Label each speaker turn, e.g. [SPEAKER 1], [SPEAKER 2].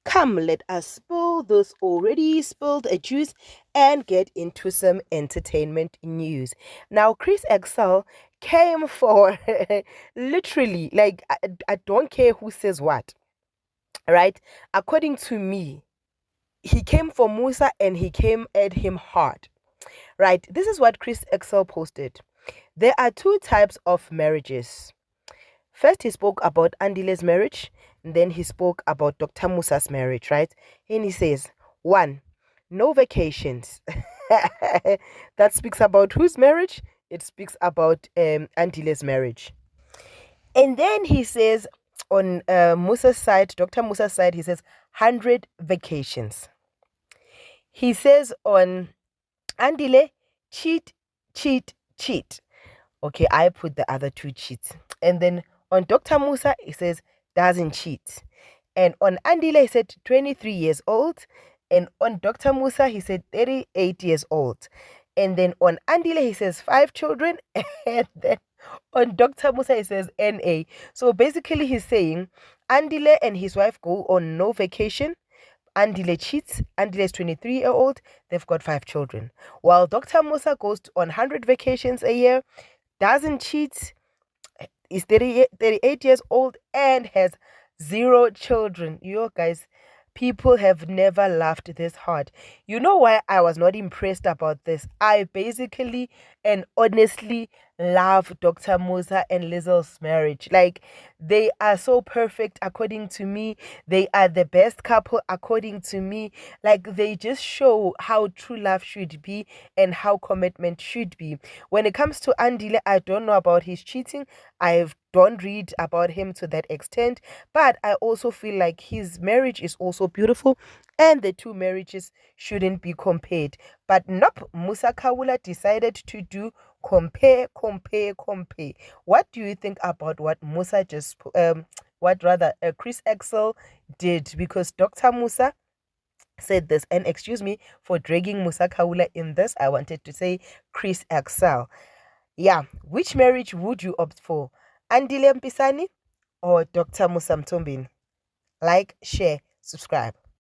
[SPEAKER 1] Come, let us spill those already spilled juice and get into some entertainment news. Now, Chris Excel came for literally, like, I don't care who says what, right? According to me, he came for Musa and he came at him hard, right? This is what Chris Excel posted. There are two types of marriages. First, he spoke about Andile's marriage, and then he spoke about Dr. Musa's marriage, right? And he says, one, no vacations. That speaks about whose marriage? It speaks about Andile's marriage. And then he says, on Musa's side, Dr. Musa's side, he says 100 vacations. He says on Andile, cheat, cheat, cheat. Okay, I put the other two cheats. And then on Dr. Musa, he says doesn't cheat. And on Andile, he said 23 years old. And on Dr. Musa, he said 38 years old. And then on Andile, he says 5 children. And then on Dr. Musa, he says NA. So basically, he's saying Andile and his wife go on no vacation. Andile cheats. Andile is 23-year-old. They've got 5 children. While Dr. Musa goes on 100 vacations a year, doesn't cheat, is 38 years old, and has 0 children. You guys, people have never laughed this hard. You know why I was not impressed about this? I basically and honestly love Dr. Musa and Lizzo's marriage. Like, they are so perfect according to me. They are the best couple according to me. Like, they just show how true love should be and how commitment should be. When it comes to Andile, I don't know about his cheating. I don't read about him to that extent, but I also feel like his marriage is also beautiful and the two marriages shouldn't be compared. But nope, Musa Kawula decided to do compare. What do you think about what Musa just what rather Chris Excel did? Because Dr. Musa said this, and excuse me for dragging Musa Kawula in this, I wanted to say Chris Excel. Yeah, which marriage would you opt for? Andile Mpisani or Dr. Musa Mtombeni? Like, share, subscribe.